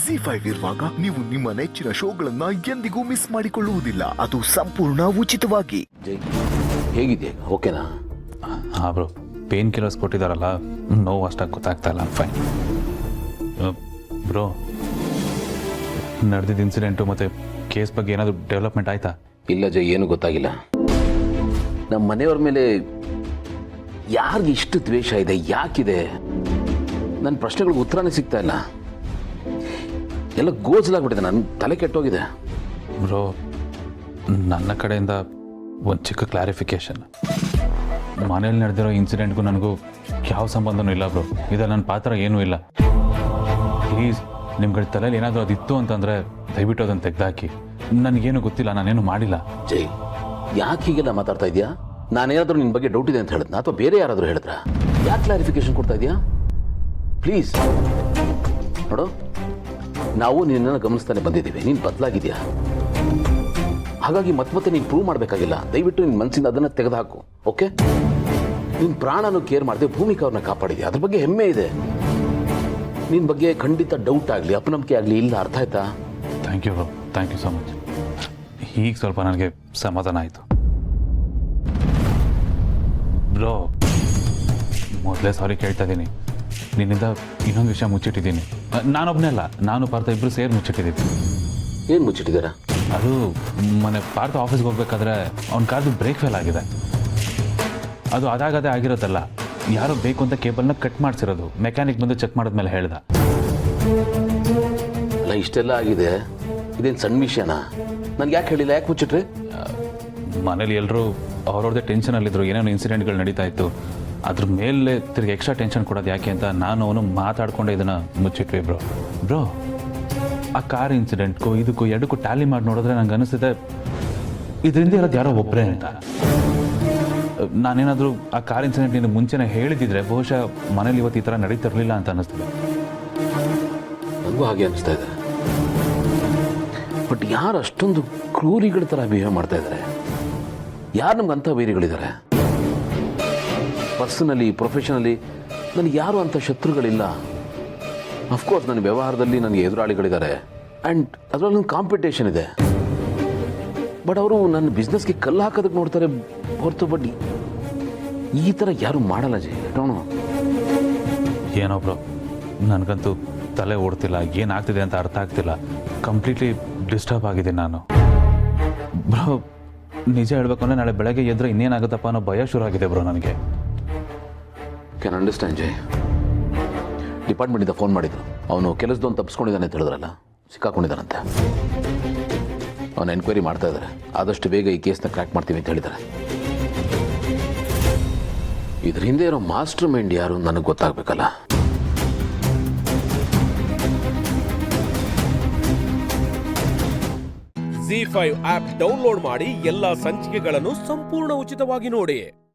ZEE5 ಇರುವಾಗ ನೀವು ನಿಮ್ಮ ನೆಚ್ಚಿನ ಶೋಗಳನ್ನ ಎಂದಿಗೂ ಮಿಸ್ ಮಾಡಿಕೊಳ್ಳುವುದಿಲ್ಲ. ಅದು ಸಂಪೂರ್ಣ ಉಚಿತವಾಗಿ. ಹೇಗಿದೆ? ಓಕೆನಾ? ಹಾಂ ಬ್ರೋ, ಪೇನ್ ಕಿಲ್ಲರ್ಸ್ ಕೊಟ್ಟಿದ್ದಾರಲ್ಲ, ನೋವು ಅಷ್ಟಾಗಿ ಗೊತ್ತಾಗ್ತಾ ಇಲ್ಲ. Fine bro. ನಡೆದಿದ್ದ ಇನ್ಸಿಡೆಂಟು ಮತ್ತು ಕೇಸ್ ಬಗ್ಗೆ ಏನಾದರೂ ಡೆವಲಪ್ಮೆಂಟ್ ಆಯಿತಾ? ಇಲ್ಲ ಜೈ, ಏನೂ ಗೊತ್ತಾಗಿಲ್ಲ. ನಮ್ಮ ಮನೆಯವ್ರ ಮೇಲೆ ಯಾರಿಗೆ ಇಷ್ಟು ದ್ವೇಷ ಇದೆ, ಯಾಕಿದೆ? ನನ್ನ ಪ್ರಶ್ನೆಗಳಿಗೆ ಉತ್ತರನೇ ಸಿಗ್ತಾ ಇಲ್ಲ. ಎಲ್ಲ ಗೋಜಲಾಗ್ಬಿಟ್ಟಿದೆ, ನನ್ನ ತಲೆ ಕೆಟ್ಟೋಗಿದೆ. ಬ್ರೋ, ನನ್ನ ಕಡೆಯಿಂದ ಒಂದು ಚಿಕ್ಕ ಕ್ಲಾರಿಫಿಕೇಶನ್. ಮನೇಲಿ ನಡೆದಿರೋ ಇನ್ಸಿಡೆಂಟ್ಗೂ ನನಗೂ ಯಾವ ಸಂಬಂಧನೂ ಇಲ್ಲ ಬ್ರೋ. ಇದರಲ್ಲಿ ನನ್ನ ಪಾತ್ರ ಏನೂ ಇಲ್ಲ. ಪ್ಲೀಸ್, ನಿಮ್ಮ ಕಡೆ ತಲೆಯಲ್ಲಿ ಏನಾದರೂ ಅದಿತ್ತು ಅಂತಂದರೆ ದಯವಿಟ್ಟು ಅದನ್ನು ತೆಗೆದಾಕಿ. ನನಗೇನು ಗೊತ್ತಿಲ್ಲ, ನಾನೇನು ಮಾಡಿಲ್ಲ. ಜೈ, ಯಾಕೆ ಹೀಗೆಲ್ಲ ಮಾತಾಡ್ತಾ ಇದೆಯಾ? ನಾನೇನಾದರೂ ನಿನ್ನ ಬಗ್ಗೆ ಡೌಟ್ ಇದೆ ಅಂತ ಹೇಳಿದ್ನ, ಅಥವಾ ಬೇರೆ ಯಾರಾದರೂ ಹೇಳಿದ್ರ? ಯಾಕೆ ಕ್ಲಾರಿಫಿಕೇಶನ್ ಕೊಡ್ತಾ ಇದೆಯಾ? ಪ್ಲೀಸ್ ನೋಡು, ನಾವು ನಿನ್ನನ್ನು ಗಮನಿಸ್ತಾನೆ ಬಂದಿದ್ದೀವಿ. ನೀನು ಬದಲಾಗಿದೆಯಾ, ಹಾಗಾಗಿ ಮತ್ತೆ ನೀನು ಪ್ರೂವ್ ಮಾಡಬೇಕಾಗಿಲ್ಲ. ದಯವಿಟ್ಟು ನಿನ್ನ ಮನಸ್ಸಿಂದ ಅದನ್ನು ತೆಗೆದುಹಾಕು. ಓಕೆ? ನಿನ್ನ ಪ್ರಾಣನೂ ಕೇರ್ ಮಾಡಿದೆ, ಭೂಮಿಕಾ ಅವ್ರನ್ನ ಕಾಪಾಡಿದೆ, ಅದ್ರ ಬಗ್ಗೆ ಹೆಮ್ಮೆ ಇದೆ. ನಿನ್ನ ಬಗ್ಗೆ ಖಂಡಿತ ಡೌಟ್ ಆಗಲಿ, ಅಪನಂಬಿಕೆ ಆಗಲಿ ಇಲ್ಲ. ಅರ್ಥ ಆಯ್ತಾ? Thank you bro, thank you so much. ಈಗ ಸ್ವಲ್ಪ ನನಗೆ ಸಮಾಧಾನ ಆಯಿತು ಬ್ರೋ. ಮೊದಲೇ ಸಾರಿ ಕೇಳ್ತಾ ಇದ್ದೀನಿ. ನಿನ್ನಿಂದ ಇನ್ನೊಂದು ವಿಷಯ ಮುಚ್ಚಿಟ್ಟಿದ್ದೀನಿ. ನಾನೊಬ್ಬನೇ ಅಲ್ಲ, ನಾನು ಪಾರ್ಥ ಇಬ್ಬರು ಸೇರಿ ಮುಚ್ಚಿಟ್ಟಿದ್ದೀನಿ. ಏನು ಮುಚ್ಚಿಟ್ಟಿದ್ದೀರಾ? ಅದು ಮೊನ್ನೆ ಪಾರ್ಥ ಆಫೀಸ್ಗೆ ಹೋಗ್ಬೇಕಾದ್ರೆ ಅವ್ನ ಕಾರ್ದು ಬ್ರೇಕ್ ಫೇಲ್ ಆಗಿದೆ. ಅದು ಅದಾಗದೇ ಆಗಿರೋದಲ್ಲ, ಯಾರೋ ಬೇಕು ಅಂತ ಕೇಬಲ್ನ ಕಟ್ ಮಾಡಿಸಿರೋದು. ಮೆಕ್ಯಾನಿಕ್ ಬಂದು ಚೆಕ್ ಮಾಡಿದ್ಮೇಲೆ ಹೇಳ್ದ. ಅಲ್ಲ, ಇಷ್ಟೆಲ್ಲ ಆಗಿದೆ, ಇದೇನು ಸಣ್ಣ ವಿಷಯನಾ? ನನ್ಗೆ ಯಾಕೆ ಹೇಳಿಲ್ಲ? ಯಾಕೆ ಮುಚ್ಚಿಟ್ರಿ? ಮನೇಲಿ ಎಲ್ಲರೂ ಅವ್ರವ್ರದ್ದೇ ಟೆನ್ಷನಲ್ಲಿದ್ದರು. ಏನೇನೋ ಇನ್ಸಿಡೆಂಟ್ಗಳು ನಡೀತಾ ಇತ್ತು. ಅದ್ರ ಮೇಲೆ ತಿರ್ಗಿ ಎಕ್ಸ್ಟ್ರಾ ಟೆನ್ಷನ್ ಕೊಡೋದು ಯಾಕೆ ಅಂತ ನಾನು ಅವನು ಮಾತಾಡ್ಕೊಂಡೆ ಇದನ್ನು ಮುಚ್ಚಿಟ್ವಿ ಬ್ರೋ. ಆ ಕಾರ್ ಇನ್ಸಿಡೆಂಟ್ಗೂ ಇದಕ್ಕೂ ಎರಡಕ್ಕೂ ಟ್ಯಾಲಿ ಮಾಡಿ ನೋಡಿದ್ರೆ ನಂಗೆ ಅನಿಸ್ತಿದೆ ಇದರಿಂದ ಇರೋದು ಯಾರೋ ಒಬ್ಬರೇ ಅಂತ. ನಾನೇನಾದರೂ ಆ ಕಾರ್ ಇನ್ಸಿಡೆಂಟ್ ನಿನ್ನ ಮುಂಚೆನೇ ಹೇಳಿದಿದ್ರೆ ಬಹುಶಃ ಮನೇಲಿ ಇವತ್ತು ಈ ಥರ ನಡೀತಿರಲಿಲ್ಲ ಅಂತ ಅನ್ನಿಸ್ತಿದೆ. ನನಗೂ ಹಾಗೆ ಅನಿಸ್ತಾ ಇದೆ. ಬಟ್ ಯಾರು ಅಷ್ಟೊಂದು ಕ್ರೂರಿಗಳ ಥರ ಬಿಹೇವ್ ಮಾಡ್ತಾ ಇದ್ದಾರೆ? ಯಾರು ನಮ್ಗೆ ಅಂಥ ವೈರಿಗಳಿದ್ದಾರೆ? ಪರ್ಸನಲಿ, ಪ್ರೊಫೆಷನಲಿ ನನಗೆ ಯಾರು ಅಂಥ ಶತ್ರುಗಳಿಲ್ಲ. ಅಫ್ಕೋರ್ಸ್ ನನ್ನ ವ್ಯವಹಾರದಲ್ಲಿ ನನಗೆ ಎದುರಾಳಿಗಳಿದ್ದಾರೆ, ಆ್ಯಂಡ್ ಅದರಲ್ಲಿ ನನ್ನ ಕಾಂಪಿಟೇಷನ್ ಇದೆ. ಬಟ್ ಅವರು ನನ್ನ ಬಿಸ್ನೆಸ್ಗೆ ಕಲ್ಲು ಹಾಕೋದಕ್ಕೆ ನೋಡ್ತಾರೆ ಹೊರತು. ಬಟ್ ಈ ಥರ ಯಾರು ಮಾಡಲ್ಲ ಜೈ. ಡೋಣು ಏನೋ ಬ್ರೋ, ನನಗಂತೂ ತಲೆ ಓಡ್ತಿಲ್ಲ, ಏನಾಗ್ತಿದೆ ಅಂತ ಅರ್ಥ ಆಗ್ತಿಲ್ಲ. ಕಂಪ್ಲೀಟ್ಲಿ ಡಿಸ್ಟರ್ಬ್ ಆಗಿದೆ ನಾನು ಬ್ರೋ. ನಿಜ ಹೇಳ್ಬೇಕು ಅಂದರೆ ನಾಳೆ ಬೆಳಗ್ಗೆ ಎದ್ರೆ ಇನ್ನೇನಾಗುತ್ತಪ್ಪ ಅನ್ನೋ ಭಯ ಶುರು ಆಗಿದೆ ಬ್ರೋ ನನಗೆ. ಕ್ಯಾನ್ ಅಂಡರ್ಸ್ಟ್ಯಾಂಡ್ ಜೈ. ಡಿಪಾರ್ಟ್ಮೆಂಟಿಂದ ಫೋನ್ ಮಾಡಿದ್ರು, ಅವನು ಕೆಲಸದವನು ತಪ್ಪಿಸ್ಕೊಂಡಿದ್ದಾನೆ ಅಂತ ಹೇಳಿದ್ರಲ್ಲ, ಸಿಕ್ಕಾಕೊಂಡಿದ್ದಾನಂತೆ. ಅವನು ಎನ್ಕ್ವೈರಿ ಮಾಡ್ತಾ ಇದ್ದಾರೆ. ಆದಷ್ಟು ಬೇಗ ಈ ಕೇಸ್ನ ಕ್ರ್ಯಾಕ್ ಮಾಡ್ತೀವಿ ಅಂತ ಹೇಳಿದ್ದಾರೆ. ಇದ್ರ ಹಿಂದೆ ಇರೋ ಮಾಸ್ಟರ್ ಮೈಂಡ್ ಯಾರು ನನಗೆ ಗೊತ್ತಾಗಬೇಕಲ್ಲ. ZEE5 ಆಪ್ ಡೌನ್ಲೋಡ್ ಮಾಡಿ ಎಲ್ಲಾ ಸಂಚಿಕೆಗಳನ್ನು ಸಂಪೂರ್ಣ ಉಚಿತವಾಗಿ ನೋಡಿ.